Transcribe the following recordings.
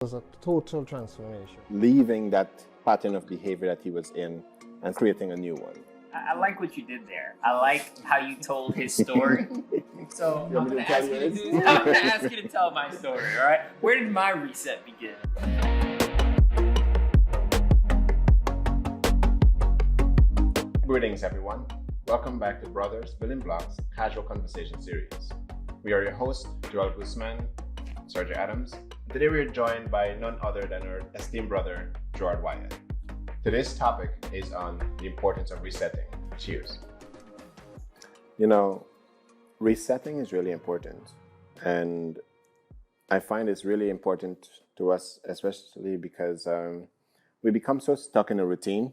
was a total transformation. Leaving that pattern of behavior that he was in and creating a new one. I like what you did there. I like how you told his story. So I'm going to ask you to tell my story, all right? Where did my reset begin? Greetings, everyone. Welcome back to Brothers Building Blocks Casual Conversation Series. We are your hosts, Joel Guzman, Sergio Adams. Today we are joined by none other than our esteemed brother, Gerard Wyatt. Today's topic is on the importance of resetting. Cheers. You know, resetting is really important. And I find it's really important to us, especially because we become so stuck in a routine,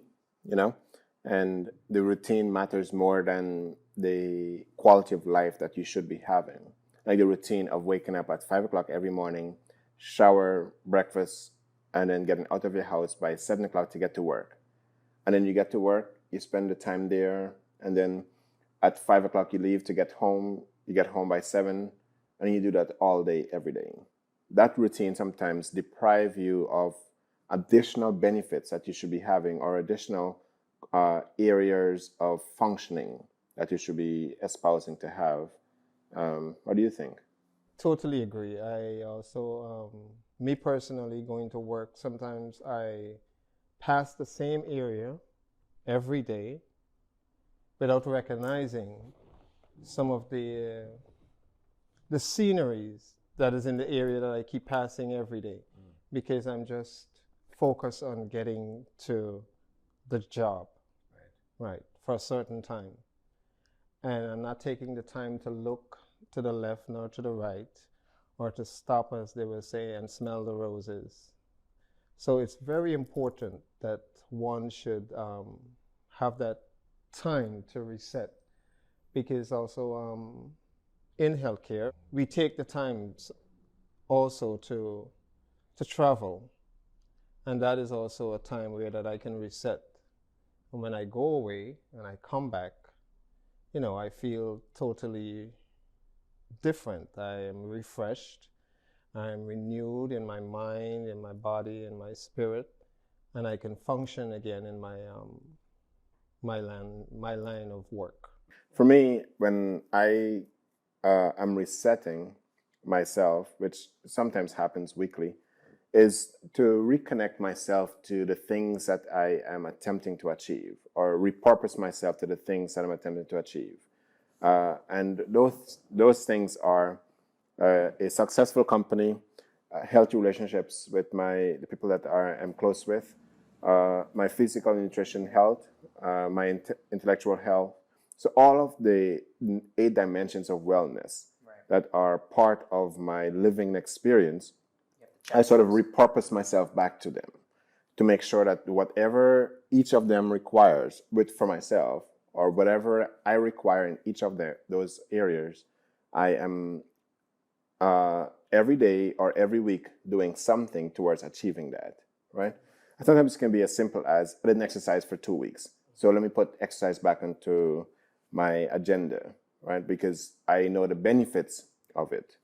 and the routine matters more than the quality of life that you should be having. Like the routine of waking up at 5 o'clock every morning, shower, breakfast, and then getting out of your house by 7 o'clock to get to work. And then you get to work, you spend the time there, and then at 5 o'clock you leave to get home, you get home by 7, and you do that all day, every day. That routine sometimes deprives you of additional benefits that you should be having or additional areas of functioning that you should be espousing to have. What do you think? Totally agree. I also, me personally, going to work, sometimes I pass the same area every day without recognizing some of the sceneries that is in the area that I keep passing every day because I'm just focused on getting to the job, right, for a certain time. And I'm not taking the time to look to the left nor to the right, or to stop, as they will say, and smell the roses. So it's very important that one should have that time to reset, because also in healthcare, we take the time also to travel, and that is also a time where that I can reset. And when I go away and I come back, I feel totally different. I am refreshed. I am renewed in my mind, in my body, in my spirit, and I can function again in my line of work. For me, when I am resetting myself, which sometimes happens weekly, is to reconnect myself to the things that I am attempting to achieve, or repurpose myself to the things that I'm attempting to achieve. And those things are a successful company, healthy relationships with the people that I'm close with, my physical and nutrition health, my intellectual health. So all of the 8 dimensions of wellness that are part of my living experience, I sort of repurpose myself back to them to make sure that whatever each of them requires for myself, or whatever I require in each of those areas, I am every day or every week doing something towards achieving that, right? And sometimes it can be as simple as I didn't exercise for 2 weeks, so let me put exercise back into my agenda, right? Because I know the benefits of it.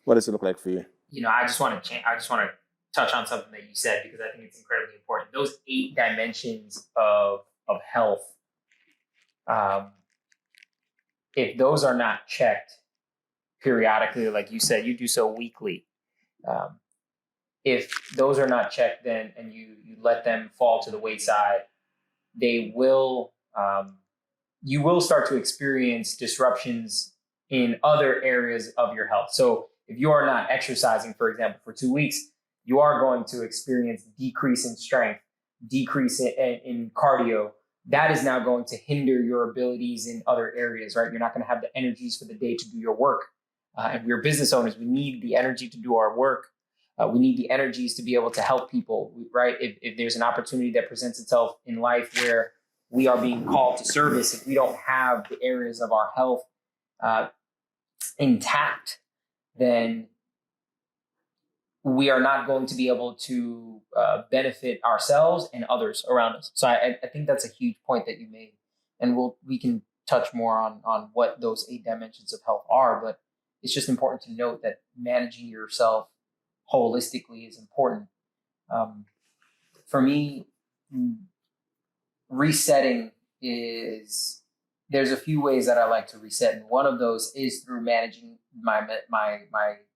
What does it look like for you? I just want to touch on something that you said, because I think it's incredibly important. Those 8 dimensions of health, if those are not checked periodically, like you said, you do so weekly. If those are not checked, then and you let them fall to the wayside, they will. You will start to experience disruptions in other areas of your health. So if you are not exercising, for example, for 2 weeks, you are going to experience decrease in strength, decrease in cardio. That is now going to hinder your abilities in other areas, right? You're not going to have the energies for the day to do your work. And we're business owners. We need the energy to do our work. We need the energies to be able to help people, right? If there's an opportunity that presents itself in life where we are being called to service, if we don't have the areas of our health intact, then we are not going to be able to benefit ourselves and others around us. So I think that's a huge point that you made, and we can touch more on what those 8 dimensions of health are. But it's just important to note that managing yourself holistically is important. For me, resetting is, there's a few ways that I like to reset, and one of those is through managing my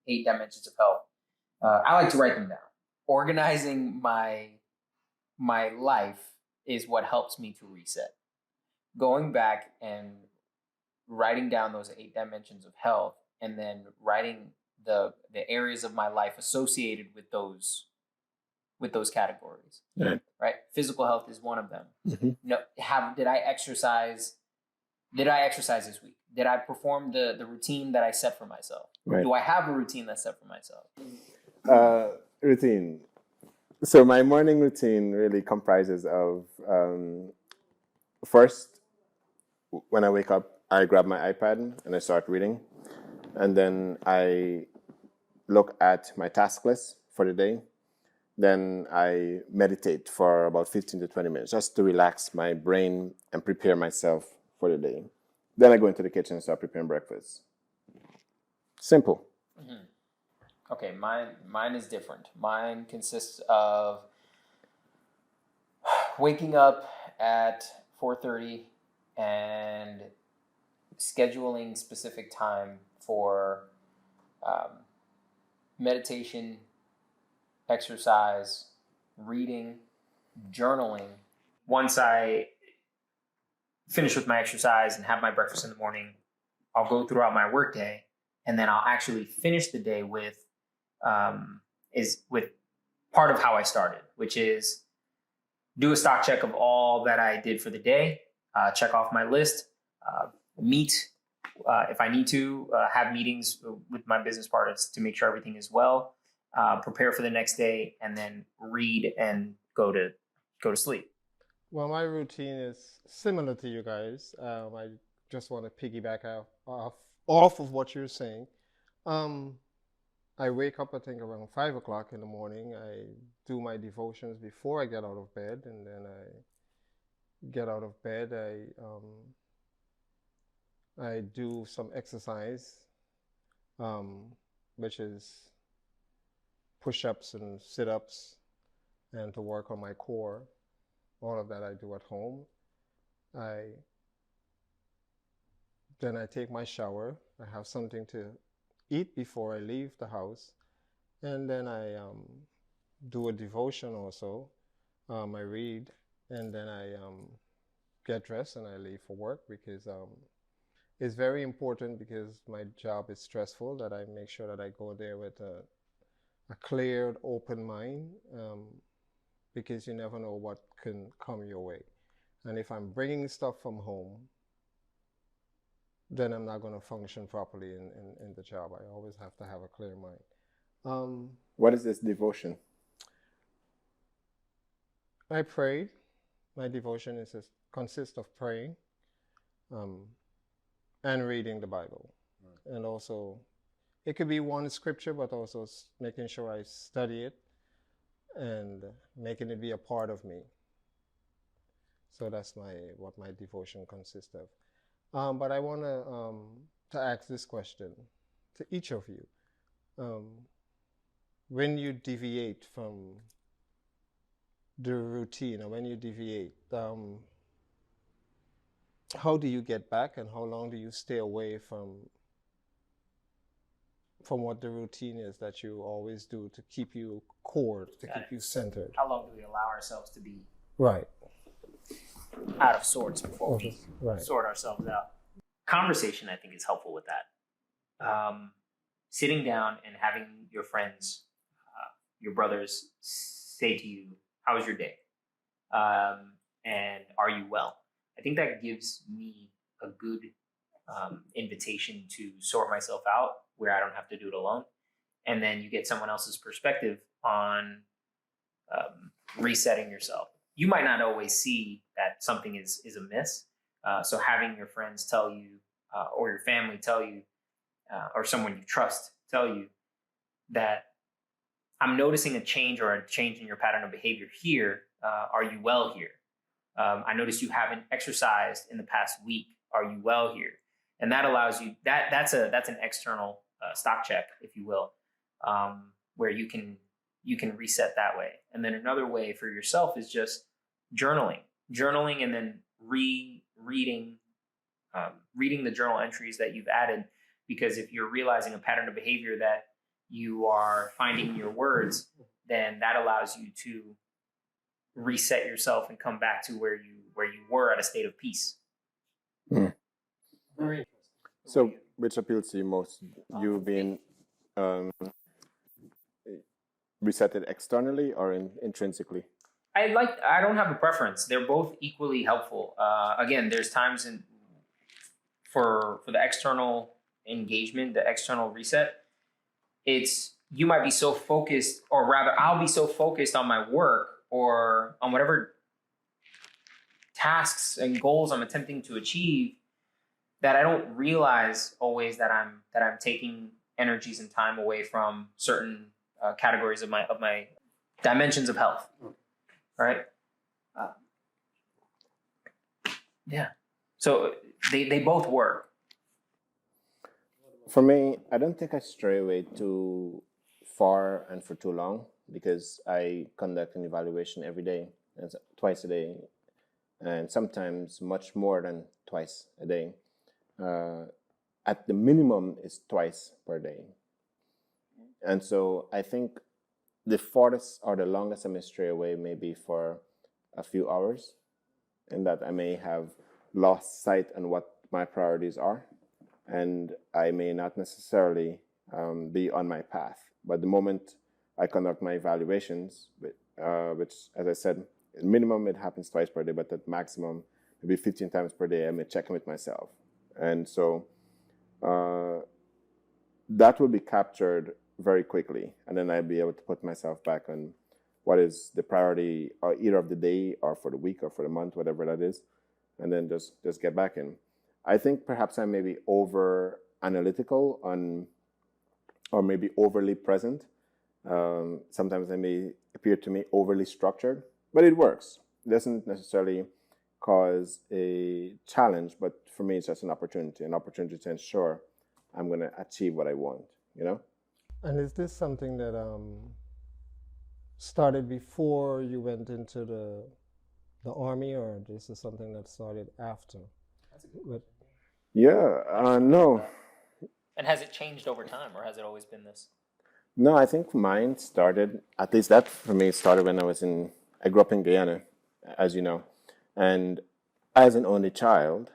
8 dimensions of health. I like to write them down. Organizing my life is what helps me to reset. Going back and writing down those 8 dimensions of health, and then writing the areas of my life associated with those categories. Right? Physical health is one of them. Mm-hmm. Did I exercise this week? Did I perform the routine that I set for myself? Right. Do I have a routine that's set for myself? Routine. So my morning routine really comprises of, first, when I wake up, I grab my iPad and I start reading. And then I look at my task list for the day. Then I meditate for about 15 to 20 minutes just to relax my brain and prepare myself for the day. Then I go into the kitchen and start preparing breakfast. Simple. Mm-hmm. Okay, mine is different. Mine consists of waking up at 4:30 and scheduling specific time for meditation, exercise, reading, journaling. Once I finish with my exercise and have my breakfast in the morning, I'll go throughout my workday, and then I'll actually finish the day with part of how I started, which is do a stock check of all that I did for the day, check off my list, meet if I need to, have meetings with my business partners to make sure everything is well, prepare for the next day, and then read and go to sleep. Well, my routine is similar to you guys. I just want to piggyback off of what you're saying. I wake up, I think, around 5 o'clock in the morning. I do my devotions before I get out of bed, and then I get out of bed. I do some exercise, which is push-ups and sit-ups, and to work on my core. All of that I do at home. Then I take my shower. I have something to eat before I leave the house, and then I do a devotion also. I read, and then I get dressed and I leave for work, because it's very important, because my job is stressful, that I make sure that I go there with a cleared, open mind, because you never know what can come your way. And if I'm bringing stuff from home, then I'm not going to function properly in the job. I always have to have a clear mind. What is this devotion? I pray. My devotion consists of praying and reading the Bible. And also, it could be one scripture, but also making sure I study it and making it be a part of me. So that's what my devotion consists of. But I want to ask this question to each of you. When you deviate from the routine, or when you deviate, how do you get back, and how long do you stay away from what the routine is that you always do to keep you core, to keep you centered? How long do we allow ourselves to be right out of sorts before we right. sort ourselves out? Conversation, I think, is helpful with that. Sitting down and having your friends, your brothers, say to you, "How was your day? And are you well?" I think that gives me a good invitation to sort myself out, where I don't have to do it alone. And then you get someone else's perspective on resetting yourself. You might not always see that something is amiss. So having your friends tell you, or your family tell you, or someone you trust tell you that I'm noticing a change in your pattern of behavior here. Are you well here? I noticed you haven't exercised in the past week. Are you well here? And that allows you, that's an external stock check, if you will. where you can reset that way. And then another way for yourself is just journaling, and then reading the journal entries that you've added. Because if you're realizing a pattern of behavior that you are finding in your words, then that allows you to reset yourself and come back to where you were at a state of peace. Mm. Very interesting. So, which appeals to you most? You being resetted externally or intrinsically? I don't have a preference. They're both equally helpful. Again, there's times for the external engagement, the external reset. You might be so focused, or rather I'll be so focused on my work or on whatever tasks and goals I'm attempting to achieve, that I don't realize always that I'm taking energies and time away from certain categories of my dimensions of health. Right? Yeah. So they both work. For me, I don't think I stray away too far and for too long, because I conduct an evaluation every day, twice a day, and sometimes much more than twice a day. At the minimum is twice per day. And so I think the farthest or the longest I may stray away may be for a few hours, and that I may have lost sight on what my priorities are, and I may not necessarily be on my path. But the moment I conduct my evaluations, which, as I said, at minimum it happens twice per day, but at maximum, maybe 15 times per day, I may check in with myself. And so that will be captured very quickly, and then I'll be able to put myself back on what is the priority, or either of the day or for the week or for the month, whatever that is, and then just get back in. I think perhaps I may be over analytical or maybe overly present. Sometimes I may appear to me overly structured, but it works. It doesn't necessarily cause a challenge, but for me it's just an opportunity to ensure I'm going to achieve what I want, you know? And is this something that started before you went into the army, or this is something that started after? No. And has it changed over time, or has it always been this? No, I think mine started, at least that for me started when I grew up in Guyana, as you know. And as an only child,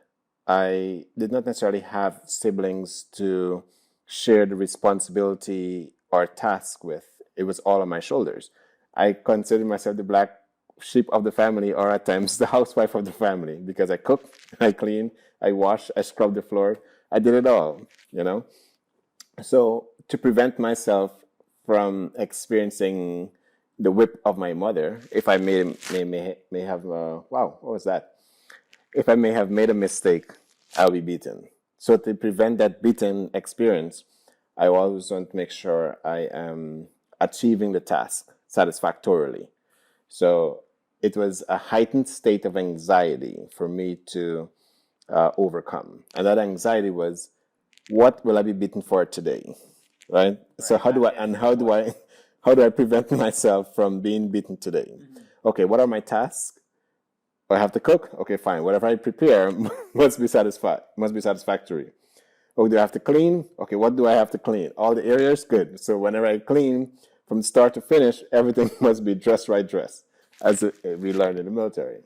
I did not necessarily have siblings to share the responsibility or task with. It was all on my shoulders. I considered myself the black sheep of the family, or at times the housewife of the family, because I cook, I clean, I wash, I scrub the floor. I did it all, you know? So to prevent myself from experiencing the whip of my mother, if I may have, wow, what was that? If I may have made a mistake, I'll be beaten. So to prevent that beaten experience, I always want to make sure I am achieving the task satisfactorily. So it was a heightened state of anxiety for me to overcome. And that anxiety was, what will I be beaten for today? Right? So how do I prevent myself from being beaten today? Mm-hmm. Okay, what are my tasks? I have to cook? Okay, fine. Whatever I prepare must be satisfactory. Oh, do I have to clean? Okay, what do I have to clean? All the areas? Good. So whenever I clean, from start to finish, everything must be just right dress, as we learned in the military.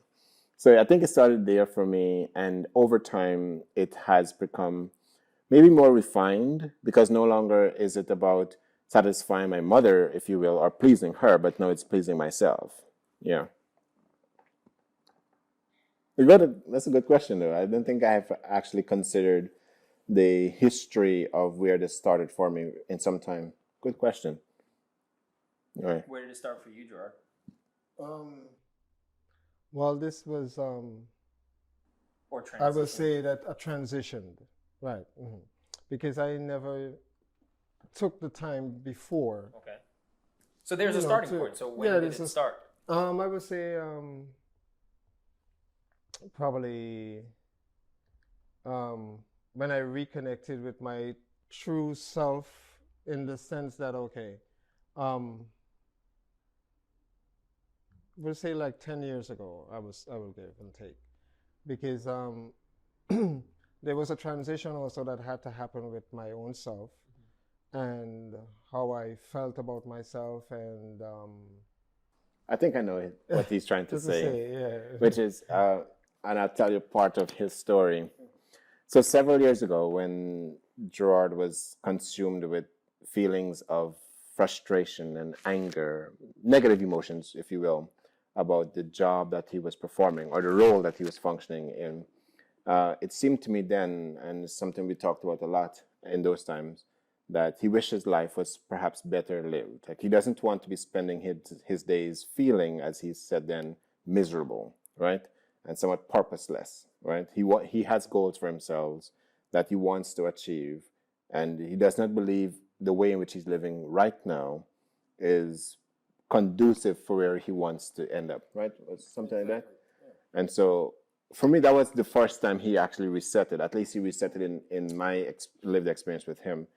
So I think it started there for me, and over time, it has become maybe more refined, because no longer is it about satisfying my mother, if you will, or pleasing her, but no, it's pleasing myself. Yeah. That's a good question, though. I don't think I have actually considered the history of where this started for me in some time. Good question. All right. Where did it start for you, Gerard? Well, this was, I will say that a transition, right? Mm-hmm. Because I never took the time before. Okay. So there's a starting point. So when did it start? I would say probably when I reconnected with my true self, in the sense that, okay, we'll say like 10 years ago, I will give and take, because there was a transition also that had to happen with my own self and how I felt about myself, and I think I know what he's trying to just to say, say, yeah. which is, and I'll tell you part of his story. So several years ago, when Gerard was consumed with feelings of frustration and anger, negative emotions, if you will, about the job that he was performing or the role that he was functioning in, it seemed to me then, and it's something we talked about a lot in those times, that he wishes life was perhaps better lived. Like he doesn't want to be spending his days feeling, as he said then, miserable, right? And somewhat purposeless, right? He has goals for himself that he wants to achieve, and he does not believe the way in which he's living right now is conducive for where he wants to end up, right? Or something like that. And so for me, that was the first time he actually reset it. At least he reset it in my lived experience with him.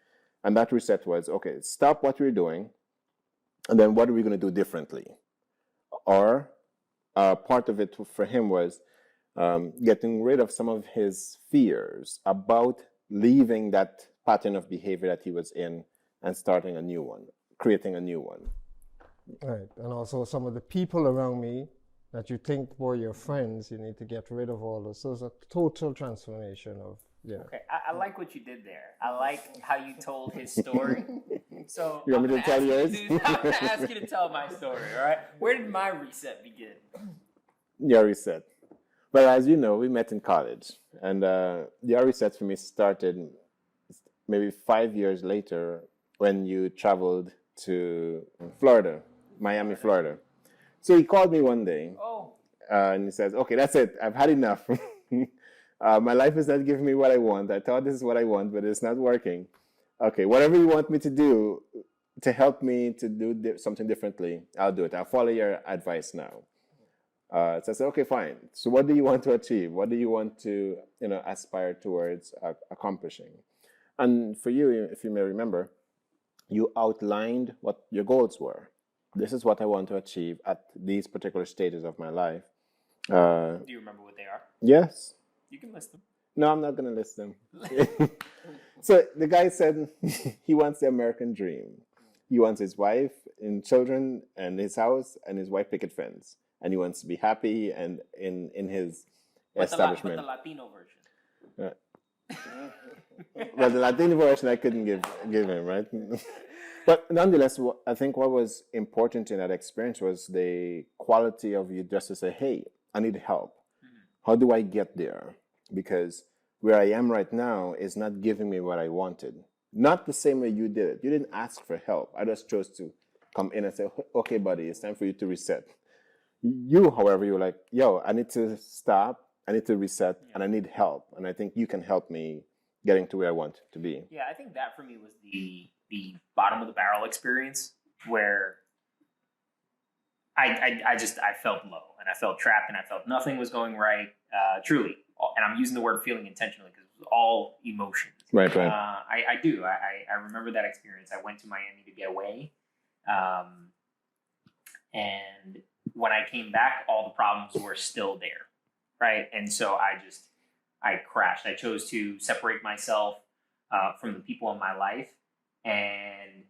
And that reset was, okay, stop what we're doing, and then what are we going to do differently? Or part of it for him was getting rid of some of his fears about leaving that pattern of behavior that he was in and starting a new one, creating a new one. Right, and also some of the people around me that you think were your friends, you need to get rid of all those. So it's a total transformation of, yeah. Okay, I like what you did there. I like how you told his story. So You want me to tell yours? I'm going to ask you to tell my story, all right? Where did my reset begin? Your reset. Well, as you know, we met in college, and your reset for me started maybe 5 years later when you traveled to Florida, Miami, Florida. So he called me one day, and he says, okay, that's it. I've had enough. My life is not giving me what I want. I thought this is what I want, but it's not working. Okay, whatever you want me to do to help me to do something differently, I'll do it. I'll follow your advice now. So I said, okay, fine. So what do you want to achieve? What do you want to, aspire towards accomplishing? And for you, if you may remember, you outlined what your goals were. This is what I want to achieve at these particular stages of my life. Do you remember what they are? Yes. You can list them. No, I'm not going to list them. So the guy said he wants the American dream. He wants his wife and children and his house and his white picket fence. And he wants to be happy and in his establishment. But the Latino version. Well, the Latino version I couldn't give him, right? But nonetheless, I think what was important in that experience was the quality of you just to say, hey, I need help. How do I get there? Because where I am right now is not giving me what I wanted. Not the same way you did it. You didn't ask for help. I just chose to come in and say, okay, buddy, it's time for you to reset. You, however, you're like, yo, I need to stop. I need to reset, and I need help. And I think you can help me getting to where I want to be. Yeah, I think that for me was the bottom of the barrel experience where I felt low and I felt trapped and I felt nothing was going right. Truly, and I'm using the word feeling intentionally because it was all emotions. Right. I do. I remember that experience. I went to Miami to get away, and when I came back, all the problems were still there. Right. And so I crashed. I chose to separate myself from the people in my life. And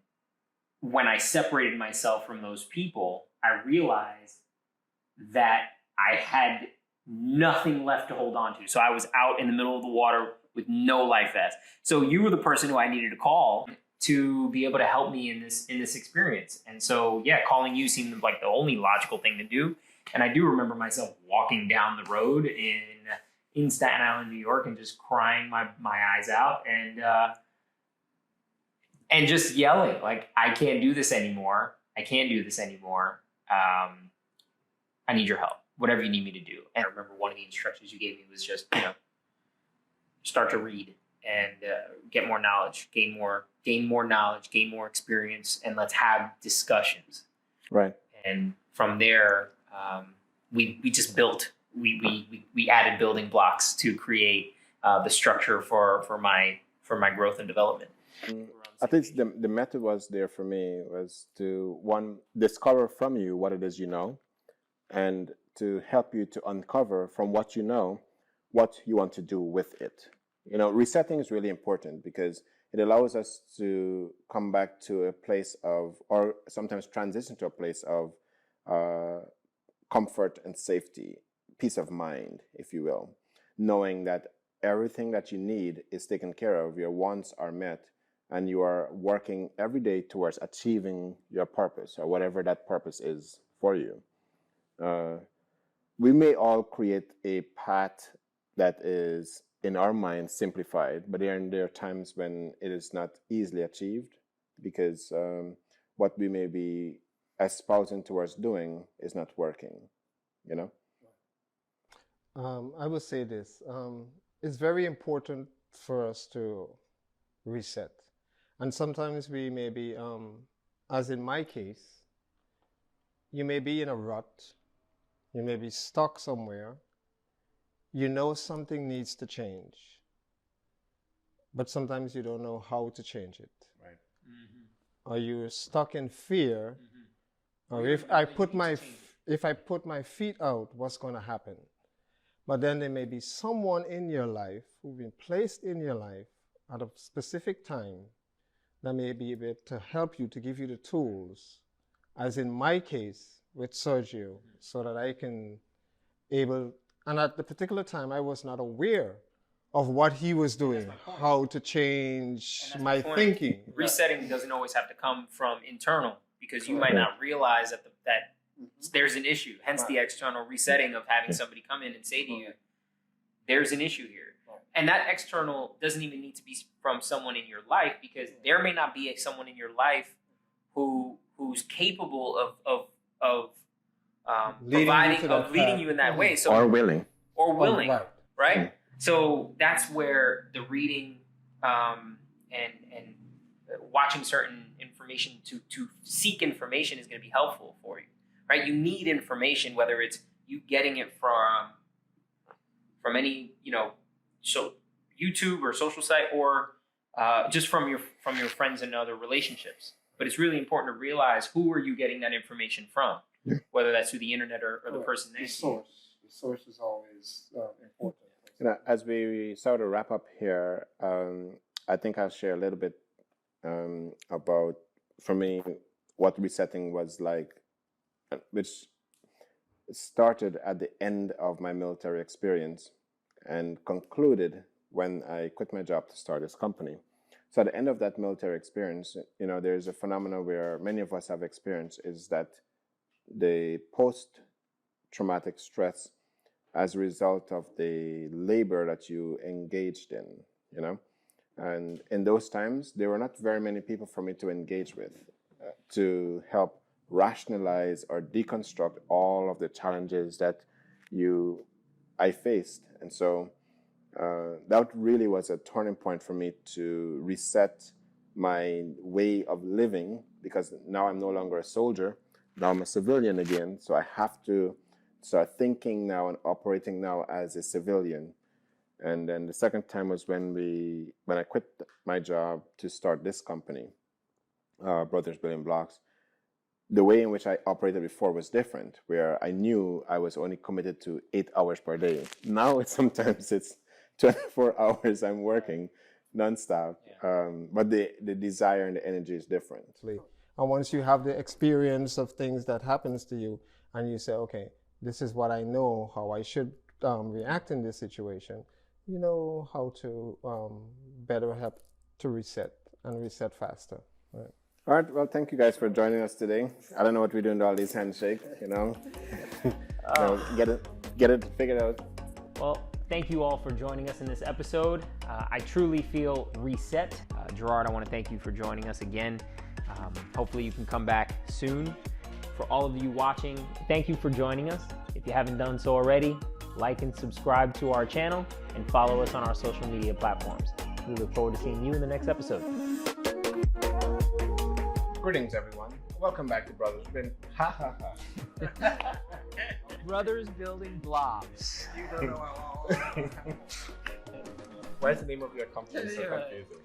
when I separated myself from those people, I realized that I had nothing left to hold on to. So I was out in the middle of the water with no life vest. So you were the person who I needed to call to be able to help me in this experience. And so, yeah, calling you seemed like the only logical thing to do. And I do remember myself walking down the road in Staten Island, New York, and just crying my eyes out and just yelling, like, I can't do this anymore. I can't do this anymore. I need your help, whatever you need me to do. And I remember one of the instructions you gave me was just, start to read and get more knowledge, gain more knowledge, gain more experience, and let's have discussions. Right. And from there, we just built. We added building blocks to create the structure for my growth and development. at least the method was there for me was to, one, discover from you what it is you know, and to help you to uncover from what you know what you want to do with it. You know, resetting is really important because it allows us to come back to a place of, or sometimes transition to a place of comfort and safety, peace of mind, if you will, knowing that everything that you need is taken care of, your wants are met, and you are working every day towards achieving your purpose or whatever that purpose is for you. We may all create a path that is in our mind simplified, but there are times when it is not easily achieved because what we may be espousing towards doing is not working, you know? I would say this. It's very important for us to reset. And sometimes we may be, as in my case, you may be in a rut. You may be stuck somewhere. You know something needs to change. But sometimes you don't know how to change it. Right. Mm-hmm. Or you're stuck in fear. Mm-hmm. Or if I put my feet out, what's going to happen? But then there may be someone in your life who's been placed in your life at a specific time that may be able to help you, to give you the tools, as in my case with Sergio, so that I can able, and at the particular time I was not aware of what he was doing, how to change my thinking. Resetting doesn't always have to come from internal, because you might not realize that there's an issue. Hence the external resetting of having somebody come in and say to you, there's an issue here. And that external doesn't even need to be from someone in your life, because there may not be someone in your life who's capable of leading you in that way. So, or willing. Right? So that's where the reading and watching certain information to seek information is going to be helpful for you. Right? You need information, whether it's you getting it from any, so YouTube or social site, or just from your friends and other relationships. But it's really important to realize who are you getting that information from, whether that's through the internet or the person next to you. The source is always important. As we sort of wrap up here, I think I'll share a little bit about, for me, what resetting was like, which started at the end of my military experience and concluded when I quit my job to start this company. So at the end of that military experience, there's a phenomenon where many of us have experienced, is that the post-traumatic stress as a result of the labor that you engaged in, And in those times, there were not very many people for me to engage with, to help rationalize or deconstruct all of the challenges that I faced. And so that really was a turning point for me to reset my way of living, because now I'm no longer a soldier. Now I'm a civilian again. So I have to start thinking now and operating now as a civilian. And then the second time was when I quit my job to start this company, Brothers Building Blocks. The way in which I operated before was different, where I knew I was only committed to 8 hours per day. Now sometimes it's 24 hours I'm working nonstop. But the desire and the energy is different. And once you have the experience of things that happens to you, and you say, okay, this is what I know, how I should react in this situation, you know how to better help to reset and reset faster. Right. All right. Well, thank you guys for joining us today. I don't know what we're doing to all these handshakes, get it figured out. Well, thank you all for joining us in this episode. I truly feel reset. Gerard, I want to thank you for joining us again. Hopefully you can come back soon. For all of you watching, thank you for joining us. If you haven't done so already, like and subscribe to our channel and follow us on our social media platforms. We look forward to seeing you in the next episode. Greetings, everyone. Welcome back to Brothers Building. Brothers Building Blocks. Why is the name of your company so confusing?